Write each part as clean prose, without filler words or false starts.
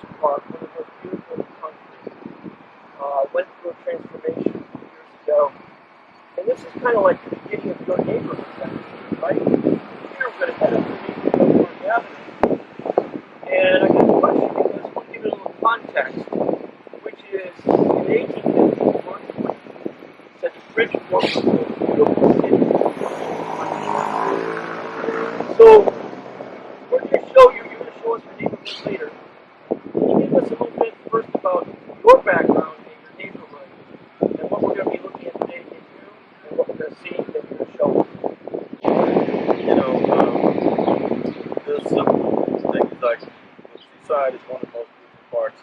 Bridgeport, one of the most beautiful in the country. Went through a transformation years ago. And this is kind of like the beginning of your neighborhood, right? Here we're going to head up to Bridgeport Avenue. And I got a question because we'll give it a little context, which is in 1850, George Washington said that Bridgeport was the most beautiful city in the country. So we're going to show you, you're going to show us your neighborhood later. Can you give us a little bit first about your background in your neighborhood and what we're going to be looking at today in you and what we're going to see that you're going to show us? You know, the simple things like the seaside is one of the most beautiful parts.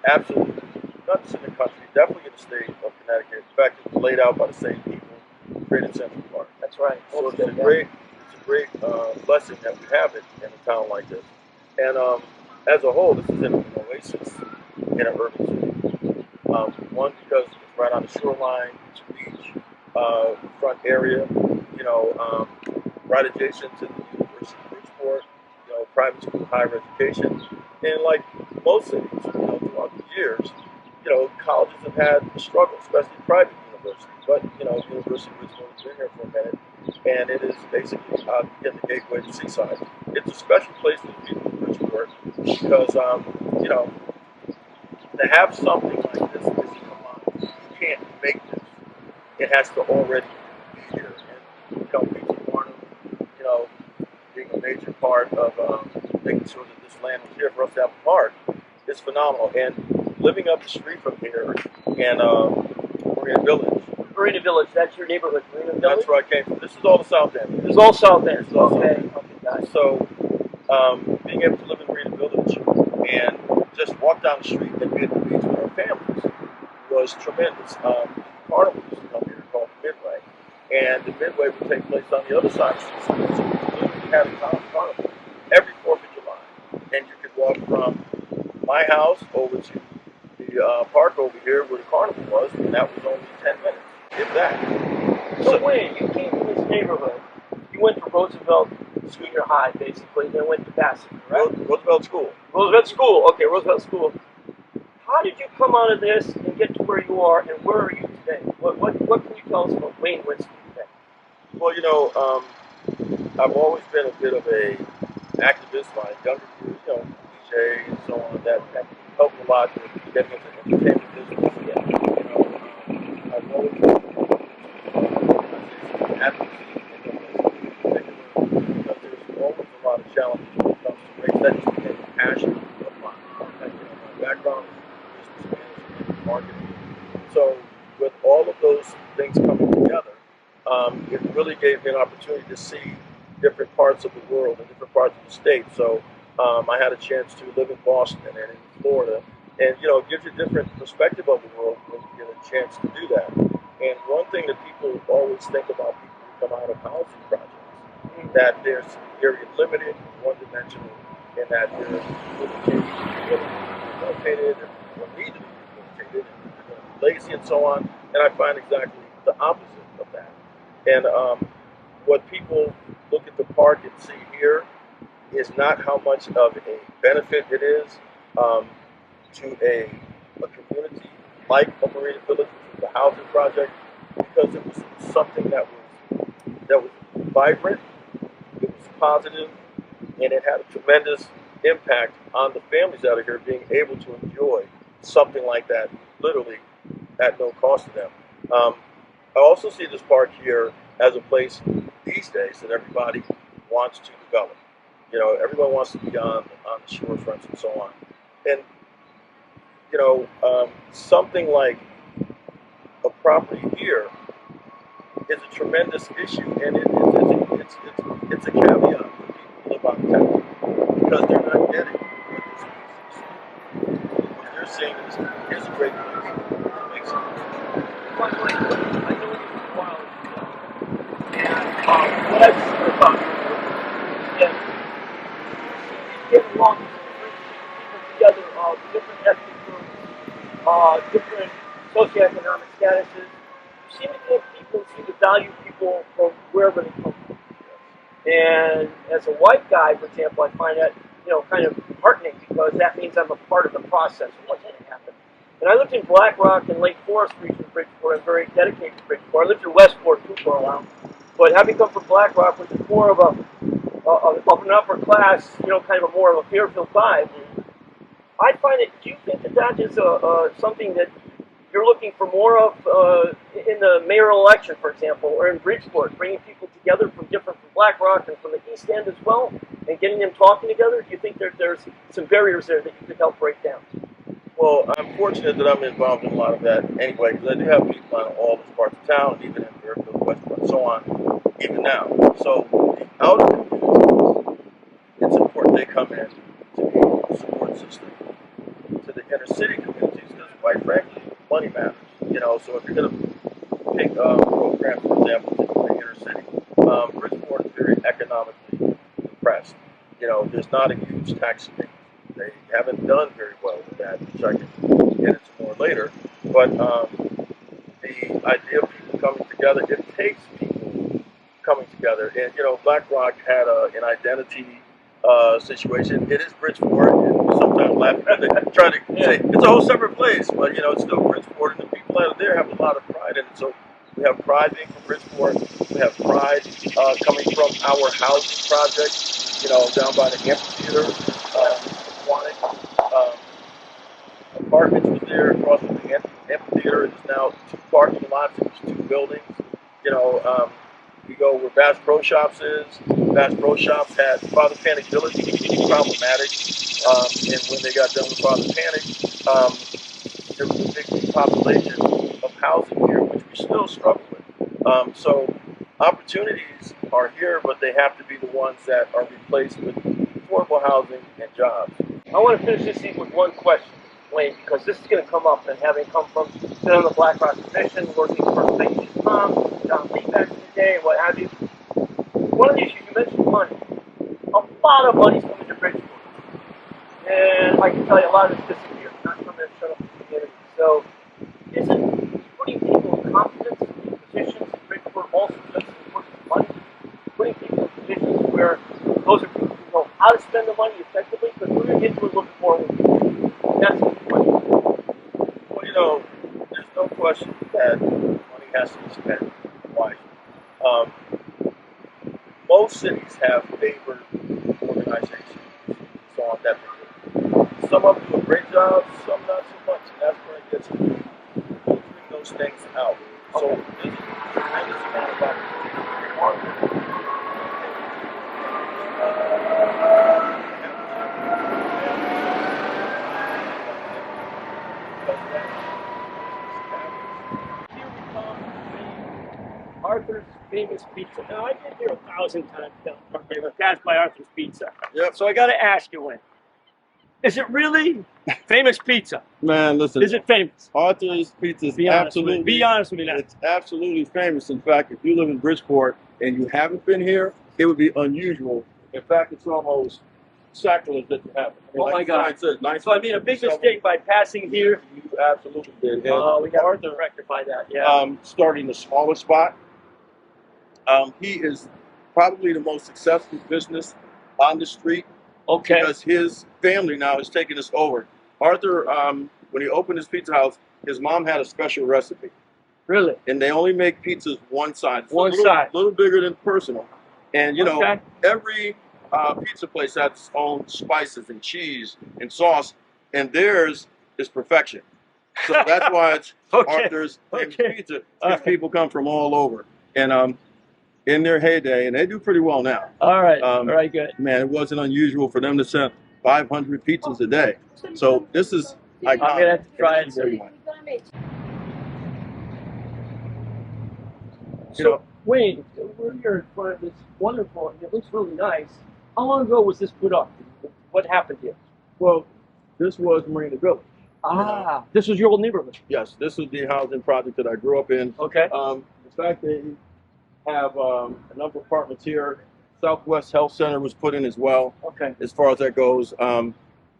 Absolutely, not just in the country, definitely in the state of Connecticut. In fact, it was laid out by the same people who created Central Park. That's right. So it's a great blessing that we have it in a town like this. And as a whole, this is an oasis in an urban city. One because it's right on the shoreline, it's a beach, front area. You know, right adjacent to the University of Bridgeport. Private school, higher education, and like most cities, throughout the years, colleges have had a struggle, especially private universities. But the University of Bridgeport has been here for a minute, and it is basically in the gateway to Seaside. It's a special place for the people of Bridgeport because to have something like this in Vermont, you can't make this. It has to already be here. And P.T. Barnum, you know, being a major part of making sure that this land was here for us to have a park is phenomenal. And living up the street from here in Marina Village. Marina Village, that's your neighborhood, Marina Village? That's where I came from. This is all the South End. This is all South End. Okay, got it. So being able to live in Marina Village and just walk down the street and be at the beach with our families was tremendous. Carnival used to come here called the Midway, and the Midway would take place on the other side of the street. So we literally had a carnival every 4th of July, and you could walk from my house over to the park over here where the carnival was, and that was only 10 minutes, if that. So when you came to this neighborhood, you went to Roosevelt Junior High, basically, and then went to Bassett, right? Roosevelt School. Roosevelt School. Okay, Roosevelt School. How did you come out of this and get to where you are, and where are you today? What can you tell us about Wayne Winston today? Well, I've always been a bit of a activist, my younger years, DJ and so on. That helped a lot with getting into the entertainment business. I've always been advocacy in particular because there's always a lot of challenges when it comes to race. That just became a passion of mine. My background is business management and marketing. So with all of those things coming together, it really gave me an opportunity to see different parts of the world and different parts of the state. So I had a chance to live in Boston and in Florida, and it gives you a different perspective of the world when you get a chance to do that. And one thing that people always think about people who come out of housing projects that they're very limited, one-dimensional, and that they're limitated, located, or need to be rehabilitated, and they're lazy and so on. And I find exactly the opposite of that. And what people look at the park and see here is not how much of a benefit it is to a community like a Marina Village, which was a housing project, because it was something that was vibrant, it was positive, and it had a tremendous impact on the families out of here being able to enjoy something like that, literally at no cost to them. I also see this park here as a place these days that everybody wants to develop. Everyone wants to be on the shore fronts and so on. And something like a property here is a tremendous issue, and it's a caveat for people who live on town because they're not getting what they're seeing is here's a great place to make something. By the way, I know you for a while, and what I've seen about you is that you get along with people together of different ethnic groups, different socioeconomic statuses. You seem to get people, seem to value people from wherever they come from. And as a white guy, for example, I find that kind of heartening because that means I'm a part of the process of what's going to happen. And I lived in Black Rock and Lake Forest region of Bridgeport. I'm very dedicated to Bridgeport. I lived in Westport too for a while. But having come from Black Rock, which is more of of an upper class, kind of a more of a Fairfield vibe, I find it. Do you think that that is something that you're looking for more of in the mayoral election, for example, or in Bridgeport, bringing people together from Black Rock and from the East End as well, and getting them talking together? Do you think there's some barriers there that you could help break down? Well, I'm fortunate that I'm involved in a lot of that anyway, because I do have people in all these parts of town, even in Fairfield, Westport, and so on, even now. So the outer communities, it's important they come in to be a support system to the inner city communities, because quite frankly, money matters. So if you're going to pick programs, for example, in the inner city, Bridgeport is very economically depressed. There's not a huge tax base. They haven't done very well with that, which I can get into more later. But the idea of people coming together, it takes people coming together. And, Black Rock had an identity situation. It is Bridgeport, and we sometimes laugh because they try to say it's a whole separate place, but, it's still Bridgeport, and the people out there have a lot of pride in it. So we have pride being from Bridgeport. We have pride coming from our housing project, down by the amphitheater. Apartments was there across from the amphitheater. It's now 2 parking lots. It's 2 buildings. We go where Bass Pro Shops is. Bass Pro Shops had Father Panic Village, which was problematic. And when they got done with Father Panic, there was a big population of housing here, which we still struggle with. So opportunities are here, but they have to be the ones that are replaced with affordable housing and jobs. I want to finish this evening with one question, Wayne, because this is going to come up, and having come from sitting on the Black Rock Commission, working for St. Tom, John Lee back in the day, and what have you. One of the issues you mentioned, money. A lot of money's coming to Bridgeport, and I can tell you a lot of it's disappeared, not coming to shut up the community. So, isn't putting people in competence in positions in Bridgeport also just as important as money? Putting people in positions where those are people who know how to spend the money effectively, because we're going to get into it a little bit more with you. That's the question. Well, there's no question that money has to be spent wisely. Most cities have favored organizations, so on that particular. Some of them do a great job, some not so much, and that's where it gets filtering those things out. So there's a tremendous amount of opportunity. Arthur's Famous Pizza. Now, I've been here 1,000 times now. Okay, but that's by Arthur's Pizza. Yep. So I got to ask you, Wayne, is it really famous pizza? Man, listen. Is it famous? Arthur's Pizza is absolutely. Be honest with me now. It's absolutely famous. In fact, if you live in Bridgeport and you haven't been here, it would be unusual. In fact, it's almost sacrilege that you haven't. Oh my God! So I made a big mistake by passing here. You absolutely did. We got to rectify that. Yeah. Starting the smaller spot. He is probably the most successful business on the street. Okay. Because his family now is taking this over. Arthur, when he opened his pizza house, his mom had a special recipe. Really? And they only make pizzas one side. One side. A little bigger than personal. And, every pizza place has its own spices and cheese and sauce, and theirs is perfection. So that's why it's Arthur's Famous Pizza. These people come from all over. And in their heyday, and they do pretty well now. All right. All right, good. Man, it wasn't unusual for them to sell 500 pizzas a day. So this is iconic. I'm going to have to try it. So, Wayne, we're here in front of this wonderful, and it looks really nice. How long ago was this put up? What happened here? Well, this was Marina Village. This was your old neighborhood? Yes, this was the housing project that I grew up in. Okay. In fact, they have a number of apartments here. Southwest Health Center was put in as well. Okay. As far as that goes,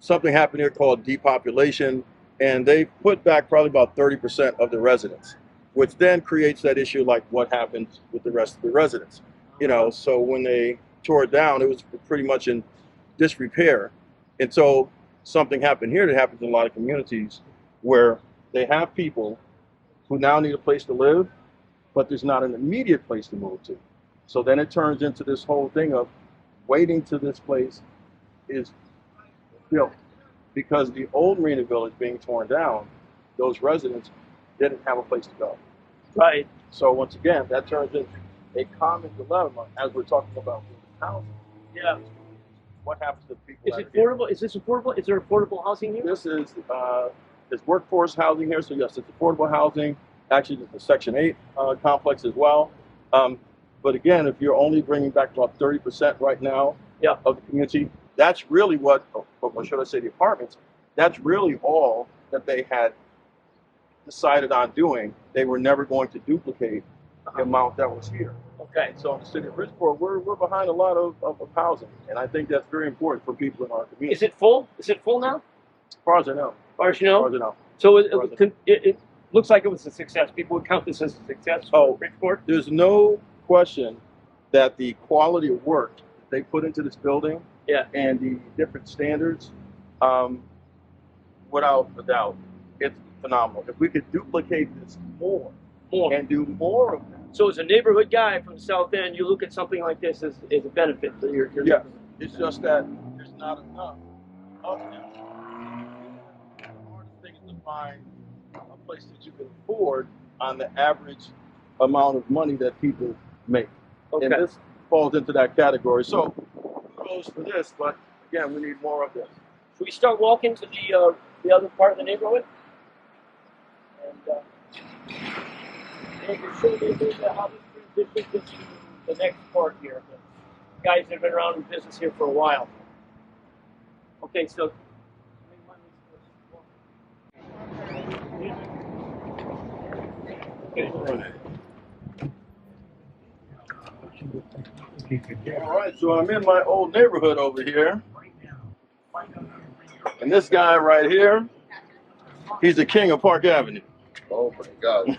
something happened here called depopulation, and they put back probably about 30% of the residents, which then creates that issue like what happens with the rest of the residents. So when they tore it down, it was pretty much in disrepair. And so something happened here that happens in a lot of communities where they have people who now need a place to live, but there's not an immediate place to move to. So then it turns into this whole thing of waiting till this place is built. Because the old Marina Village being torn down, those residents didn't have a place to go. Right. So once again, that turns into a common dilemma as we're talking about housing. Yeah. What happens to people? Is it affordable? Is this affordable? Is there affordable housing here? This is there's workforce housing here, so yes, it's affordable housing. Actually, there's a Section 8 complex as well. But again, if you're only bringing back about 30% right now of the community, that's really what should I say, the apartments, that's really all that they had decided on doing. They were never going to duplicate the amount that was here. Okay. So in the city of Bridgeport, we're behind a lot of housing, and I think that's very important for people in our community. Is it full? Is it full now? As far as I know. As far as you know? As far as I know. So it looks like it was a success. People would count this as a success for Bridgeport? There's no question that the quality of work they put into this building and the different standards, without a doubt, it's phenomenal. If we could duplicate this more and do more of that. So as a neighborhood guy from the South End, you look at something like this as a benefit to your neighborhood. It's just that there's not enough of this. The hardest thing is to find a place that you can afford on the average amount of money that people make. Okay. And this falls into that category. So kudos for this, but again, we need more of this. Should we start walking to the other part of the neighborhood? And you can show me how this transitions into the next part here. The guys that have been around in business here for a while. Okay, so. All right, so I'm in my old neighborhood over here. And this guy right here, he's the king of Park Avenue. Oh my God.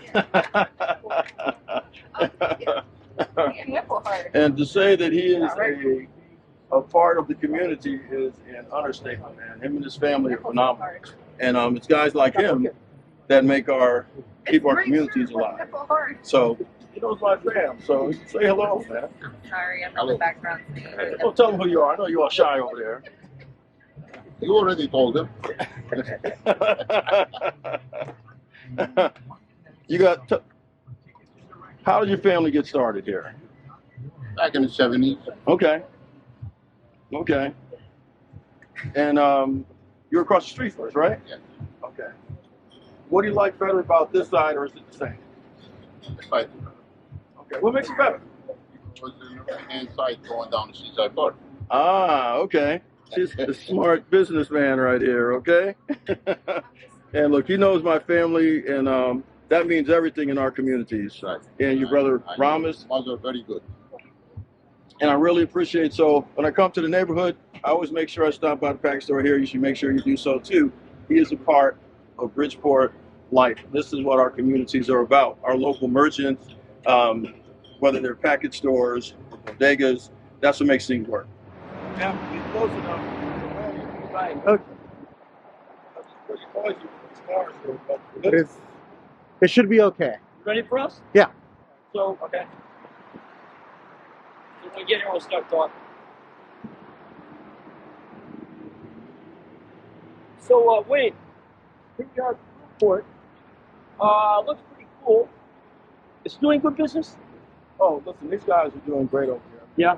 And to say that he is a part of the community is an understatement, man. Him and his family are phenomenal. And it's guys like him that keep our communities alive. So he knows my fam, so say hello, man. Sorry, I'm in the background. Well, tell them who you are. I know you're all shy over there. You already told him. How did your family get started here? Back in the 70s. Okay. And you're across the street first, right? Yeah. Okay. What do you like better about this side, or is it the same? This side. Okay. What makes it better? Because the right-hand side going down the Seaside Park. Ah, okay. She's a smart businessman right here, okay? And look, he knows my family, and that means everything in our communities. Right. And your brother Ramos. Mother, very good. And I really appreciate, so when I come to the neighborhood, I always make sure I stop by the package store here. You should make sure you do so too. He is a part of Bridgeport life. This is what our communities are about. Our local merchants, whether they're package stores or bodegas, that's what makes things work. Yeah, be close enough. Right. Okay. Pretty noisy with the cars, but it should be okay. Ready for us? Yeah. So, okay. So when we get here, we'll start talking. So, Wayne, here we are at Bridgeport. Looks pretty cool. It's doing good business? Oh, listen, these guys are doing great over here. Yeah.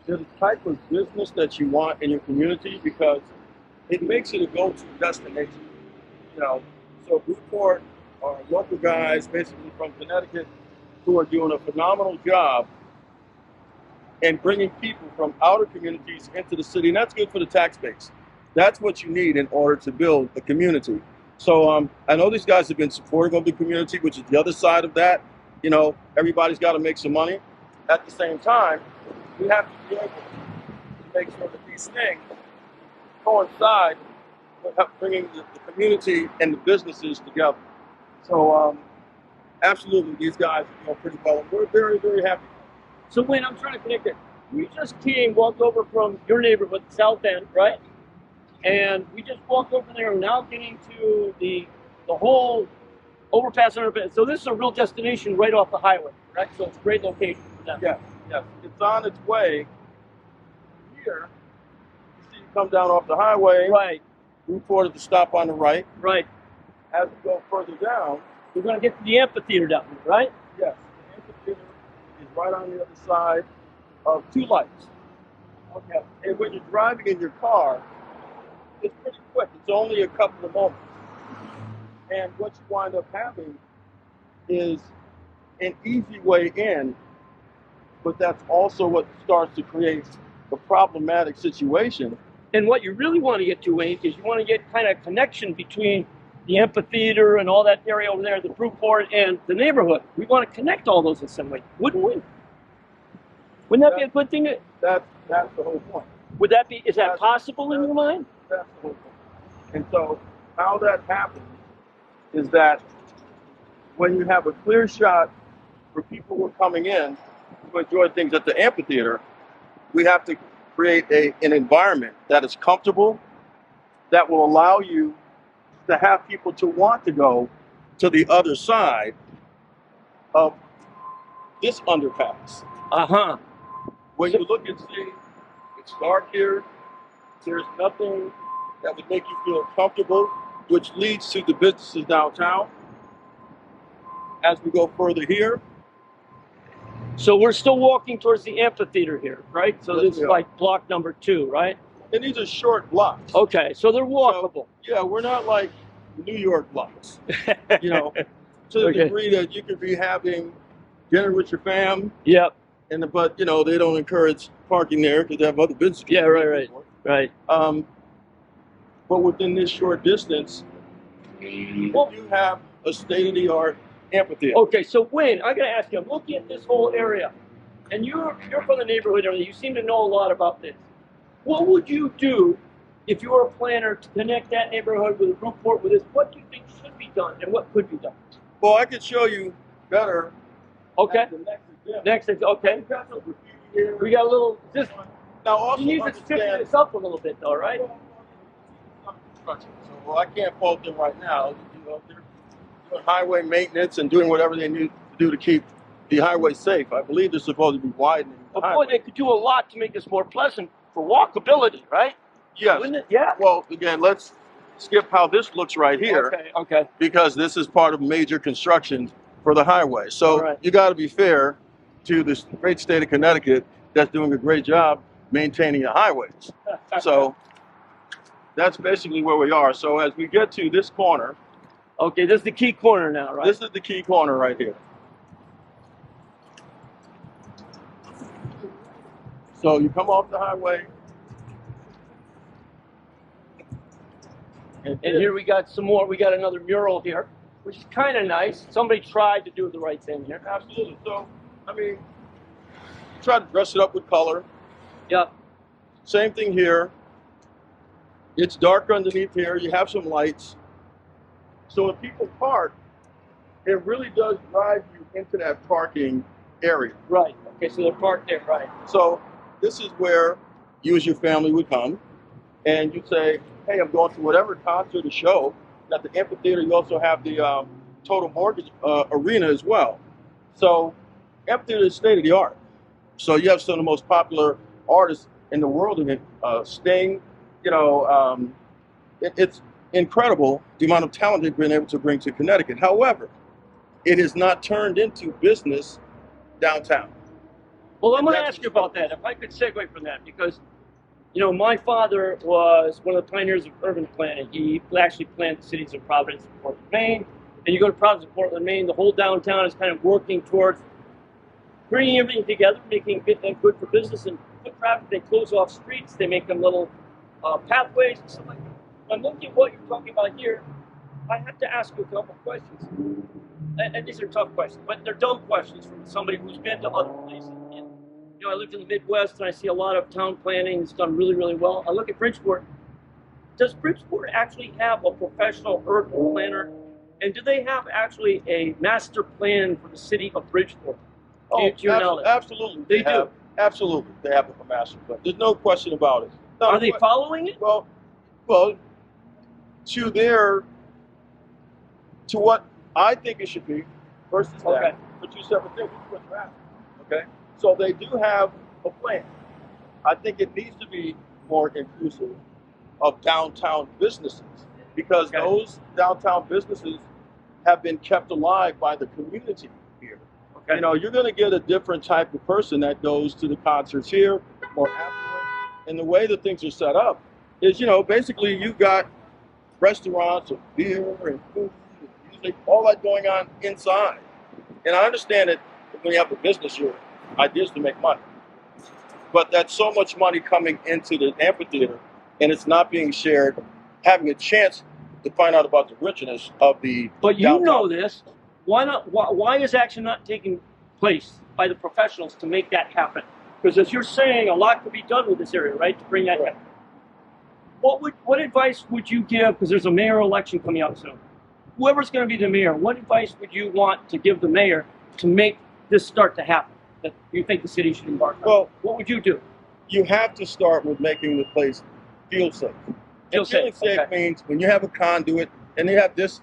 They're the type of business that you want in your community because it makes it a go-to destination. You know, so Bridgeport are local guys, basically from Connecticut, who are doing a phenomenal job in bringing people from outer communities into the city, and that's good for the tax base. That's what you need in order to build a community. So I know these guys have been supportive of the community, which is the other side of that. You know, everybody's got to make some money. At the same time, we have to be able to make sure that these things coincide with bringing the community and the businesses together. So absolutely, these guys are doing pretty well, and we're very, very happy. So Wayne, I'm trying to connect it. we just walked over from your neighborhood, South End, right? And we just walked over there and now getting to the whole overpass, underpass. So this is a real destination right off the highway, right? So it's a great location for them. Yes, yes. It's on its way here. You see, you come down off the highway. Right. Bridgeport at the stop on the right. Right. As we go further down, we're going to get to the amphitheater down there, right? Yes. The amphitheater is right on the other side of two lights. Okay. And when you're driving in your car, it's pretty quick. It's only a couple of moments. And what you wind up having is an easy way in, but that's also what starts to create a problematic situation. And what you really want to get to, Wayne, is you want to get kind of connection between the amphitheater and all that area over there, the Bridgeport, and the neighborhood. We want to connect all those in some way, wouldn't we? Wouldn't that be a good thing? That's the whole point. Would that be? Is that possible in your mind? That's the whole point. And so how that happens is that when you have a clear shot for people who are coming in to enjoy things at the amphitheater, we have to create an environment that is comfortable, that will allow you to have people to want to go to the other side of this underpass. Uh-huh. When you look and see, it's dark here, there's nothing that would make you feel comfortable, which leads to the businesses downtown. As we go further here. So we're still walking towards the amphitheater here, right? So this is like block number 2, right? And these are short blocks. Okay, so they're walkable. So, yeah, we're not like New York blocks, you know, to the degree that you could be having dinner with your fam. Yep. But, you know, they don't encourage parking there because they have other businesses. Yeah, right. But within this short distance, you have a state-of-the-art amphitheater. Okay, so Wayne, I gotta ask you, I'm looking at this whole area, and you're from the neighborhood area, you seem to know a lot about this. What would you do if you were a planner to connect that neighborhood with a Bridgeport with this? What do you think should be done and what could be done? Well, I could show you better. Okay. At the next exhibit. Okay. We got some graffiti here. We got a little, now also you need to stiffen this up a little bit though, right? So I can't fault them right now. You know, they're doing highway maintenance and doing whatever they need to do to keep the highway safe. I believe they're supposed to be widening the highway. Boy, they could do a lot to make this more pleasant for walkability, right? Yes. Wouldn't it? Yeah. Well, again, let's skip how this looks right here. Okay. Because this is part of major construction for the highway. So you got to be fair to this great state of Connecticut that's doing a great job maintaining the highways. So that's basically where we are. So as we get to this corner. Okay, this is the key corner now, right? This is the key corner right here. So you come off the highway. And here we got some more. We got another mural here, which is kind of nice. Somebody tried to do the right thing here. Absolutely. So, I mean, try to dress it up with color. Yeah. Same thing here. It's dark underneath here. You have some lights. So when people park, it really does drive you into that parking area. Right. Okay, so they're parked there, right. So this is where you as your family would come and you'd say, hey, I'm going to whatever concert or show. At the amphitheater, you also have the Total Mortgage Arena as well. So amphitheater is state of the art. So you have some of the most popular artists in the world in it. Sting, you know, it's incredible the amount of talent they've been able to bring to Connecticut. However, it is not turned into business downtown. Well, I'm going to ask you about that, if I could segue from that, because, you know, my father was one of the pioneers of urban planning. He actually planned the cities of Providence and Portland, Maine. And you go to Providence and Portland, Maine, the whole downtown is kind of working towards bringing everything together, making it good for business and foot traffic. They close off streets, they make them little pathways and stuff like that. I'm looking at what you're talking about here. I have to ask you a couple questions. And these are tough questions, but they're dumb questions from somebody who's been to other places. And, you know, I lived in the Midwest and I see a lot of town planning that's done really, really well. I look at Bridgeport. Does Bridgeport actually have a professional urban planner? And do they have actually a master plan for the city of Bridgeport? Oh, absolutely. They do. Absolutely, they have a master plan. There's no question about it. Now, Are they following it? Well, to what I think it should be versus that, for two separate things. What you're asking. Okay, so they do have a plan. I think it needs to be more inclusive of downtown businesses because those downtown businesses have been kept alive by the community here. Okay. You know, you're going to get a different type of person that goes to the concerts here, more affluent. And the way that things are set up is, you know, basically you've got restaurants and beer and food and music, all that going on inside. And I understand that when you have a business, your idea is to make money. But that's so much money coming into the amphitheater and it's not being shared, having a chance to find out about the richness of the But you know this. Why not? Why is action not taking place by the professionals to make that happen? Because as you're saying, a lot could be done with this area, right, to bring that in. What advice would you give, because there's a mayoral election coming up soon, whoever's going to be the mayor, what advice would you want to give the mayor to make this start to happen, that you think the city should embark on? Well, what would you do? You have to start with making the place feel safe. And feeling safe means when you have a conduit and they have this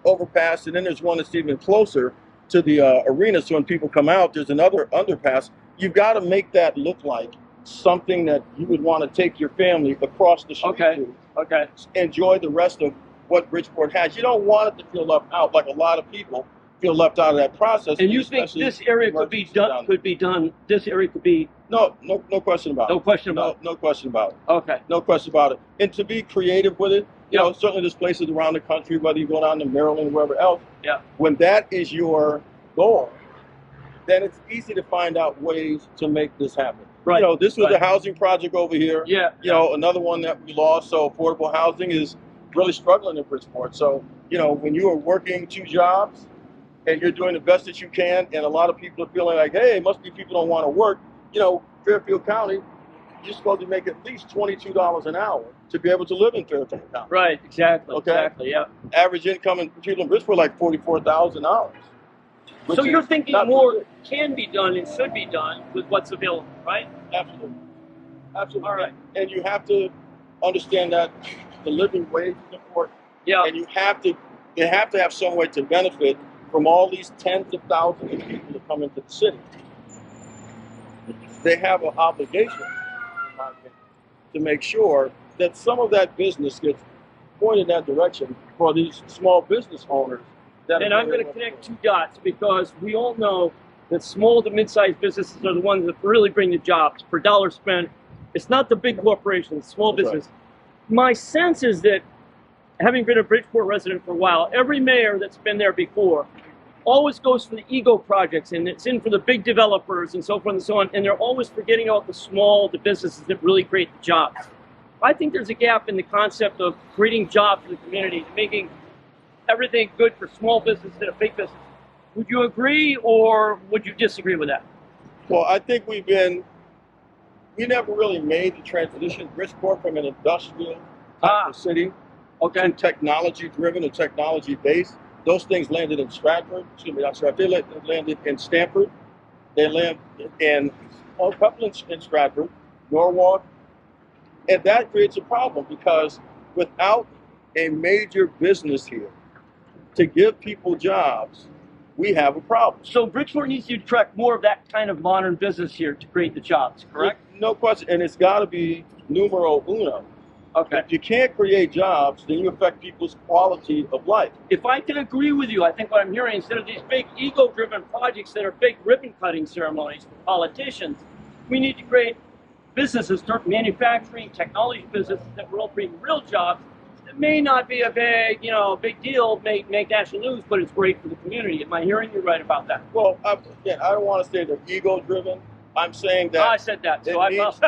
overpass and then there's one that's even closer to the arena, so when people come out, there's another underpass. You've got to make that look like something that you would want to take your family across the street to. Enjoy the rest of what Bridgeport has. You don't want it to feel left out, like a lot of people feel left out of that process. And you think this area could be done? This area could be. No question about it. No question about it. No question about it. Okay. No question about it. And to be creative with it, you know, certainly there's places around the country, whether you go down to Maryland or wherever else. Yeah. When that is your goal, then it's easy to find out ways to make this happen. Right. You know, this was a housing project over here. Yeah. You know, another one that we lost. So affordable housing is really struggling in Bridgeport. So, you know, when you are working two jobs and you're doing the best that you can, and a lot of people are feeling like, hey, it must be people don't want to work. You know, Fairfield County, you're supposed to make at least $22 an hour to be able to live in Fairfield County. Right, exactly. Okay? Exactly, yeah. Average income in people in Bridgeport like $44,000. So you're thinking more can be done and should be done with what's available, right? Absolutely. Absolutely. All right. And you have to understand that the living wage is important. Yeah. And you have to have some way to benefit from all these tens of thousands of people that come into the city. They have an obligation, in my opinion, to make sure that some of that business gets pointed in that direction for these small business owners. And I'm going to connect two dots because we all know that small to mid-sized businesses are the ones that really bring the jobs per dollar spent. It's not the big corporations, small business. Right. My sense is that, having been a Bridgeport resident for a while, every mayor that's been there before always goes for the ego projects, and it's in for the big developers and so forth and so on, and they're always forgetting about the businesses that really create the jobs. I think there's a gap in the concept of creating jobs for the community, making everything good for small business instead of big business. Would you agree, or would you disagree with that? Well, I think we never really made the transition, Bridgeport, from an industrial type of city to technology-driven or technology-based. Those things landed in Stratford. Excuse me, not Stratford. They landed in Stamford. They landed in a couple in Stratford, Norwalk, and that creates a problem because without a major business here to give people jobs, we have a problem. So Bridgeport needs to attract more of that kind of modern business here to create the jobs, correct? No question, and it's got to be numero uno. Okay. If you can't create jobs, then you affect people's quality of life. If I can agree with you, I think what I'm hearing, instead of these big ego-driven projects that are big ribbon-cutting ceremonies for politicians, we need to create businesses, manufacturing, technology businesses that will bring real jobs. It may not be a big deal, make national news, but it's great for the community. Am I hearing you right about that? Well, again, I don't want to say they're ego-driven. I'm saying that. I said that, so I felt.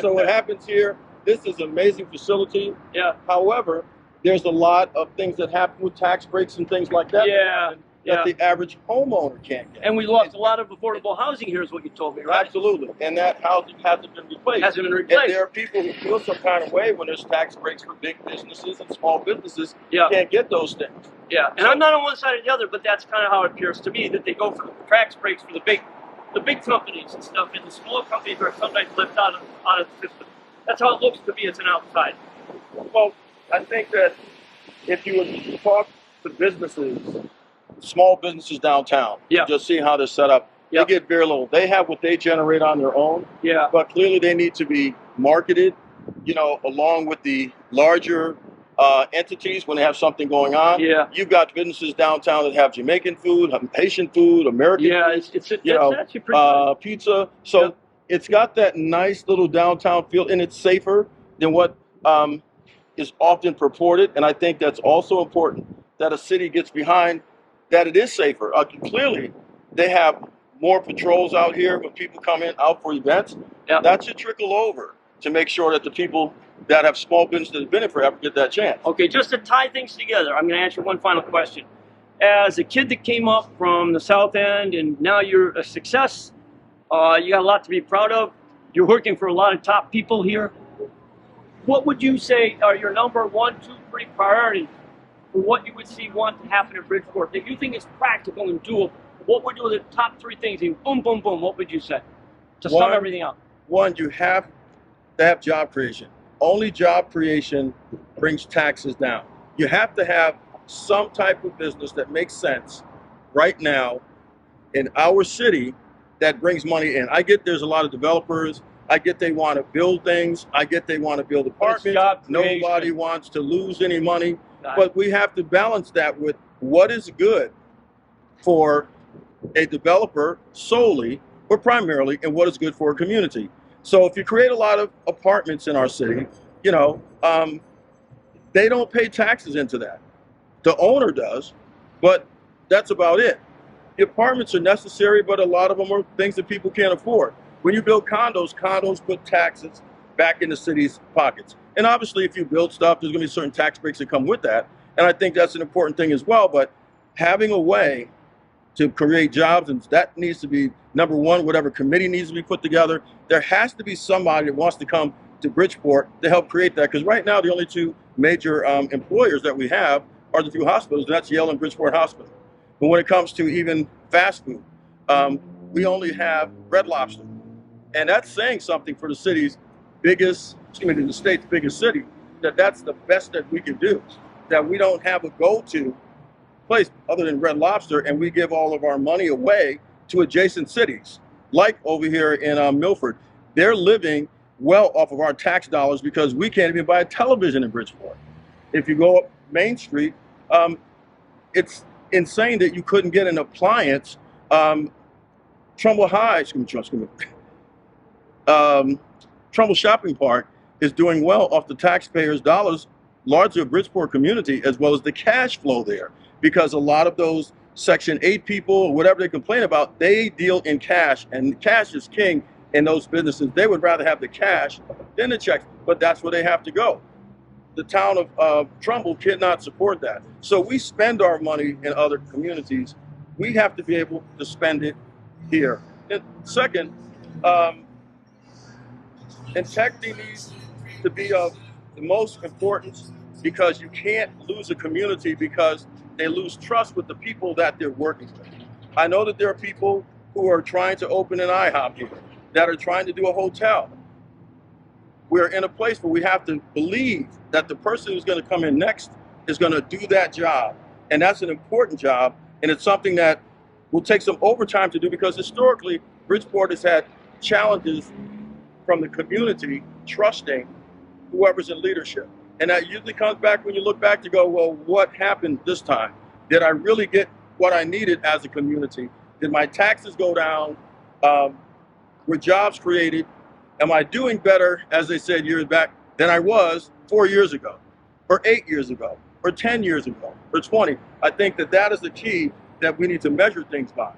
So what happens here, this is an amazing facility. Yeah. However, there's a lot of things that happen with tax breaks and things like that. That the average homeowner can't get. And we lost a lot of affordable housing here is what you told me, right? Absolutely. And that housing hasn't been replaced. Hasn't been replaced. And there are people who feel some kind of way when there's tax breaks for big businesses and small businesses. You can't get those things. Yeah. And I'm not on one side or the other, but that's kind of how it appears to me, that they go for the tax breaks for the big the big companies and stuff, and the small companies are sometimes left out of the system. That's how it looks to me as an outside. Well, I think that if you would talk to businesses, small businesses downtown, just see how they're set up. They get very little. They have what they generate on their own, but clearly they need to be marketed, along with the larger entities when they have something going on. You've got businesses downtown that have Jamaican food, Haitian food, American food, it's actually pretty good. pizza. So it's got that nice little downtown feel, and it's safer than what is often purported. And I think that's also important that a city gets behind that it is safer. Clearly, they have more patrols out here when people come out for events. That should trickle over to make sure that the people that have small businesses that have been in forever get that chance. Okay, just to tie things together, I'm going to ask you one final question. As a kid that came up from the South End and now you're a success, you got a lot to be proud of. You're working for a lot of top people here. What would you say are your number 1, 2, 3 priorities for what you would want to happen in Bridgeport that you think is practical and doable? What would do the top 3 things? And boom, boom, boom. What would you say to sum everything up? One, you have to have job creation. Only job creation brings taxes down. You have to have some type of business that makes sense right now in our city that brings money in. I get there's a lot of developers. I get they want to build things. I get they want to build apartments. Nobody wants to lose any money. But we have to balance that with what is good for a developer solely or primarily, and what is good for a community. So if you create a lot of apartments in our city, they don't pay taxes into that. The owner does, but that's about it. The apartments are necessary, but a lot of them are things that people can't afford. When you build condos put taxes back in the city's pockets. And obviously, if you build stuff, there's going to be certain tax breaks that come with that. And I think that's an important thing as well. But having a way to create jobs, and that needs to be number 1, whatever committee needs to be put together. There has to be somebody that wants to come to Bridgeport to help create that. Because right now, the only 2 major employers that we have are the 2 hospitals, and that's Yale and Bridgeport Hospital. But when it comes to even fast food, we only have Red Lobster. And that's saying something for the state's biggest city, that's the best that we can do. That we don't have a go-to place other than Red Lobster, and we give all of our money away to adjacent cities, like over here in Milford. They're living well off of our tax dollars because we can't even buy a television in Bridgeport. If you go up Main Street, it's insane that you couldn't get an appliance. Trumbull Shopping Park is doing well off the taxpayers' dollars, largely a Bridgeport community, as well as the cash flow there. Because a lot of those Section 8 people, or whatever they complain about, they deal in cash, and cash is king in those businesses. They would rather have the cash than the checks, but that's where they have to go. The town of Trumbull cannot support that. So we spend our money in other communities. We have to be able to spend it here. And second, integrity needs to be of the most importance, because you can't lose a community because they lose trust with the people that they're working with. I know that there are people who are trying to open an IHOP here, that are trying to do a hotel. We're in a place where we have to believe that the person who's going to come in next is going to do that job. And that's an important job, and it's something that will take some overtime to do, because historically, Bridgeport has had challenges from the community trusting whoever's in leadership. And that usually comes back when you look back to go, well, what happened this time? Did I really get what I needed as a community? Did my taxes go down? Were jobs created? Am I doing better, as they said years back, than I was 4 years ago, or 8 years ago, or 10 years ago, or 20? I think that that is the key that we need to measure things by.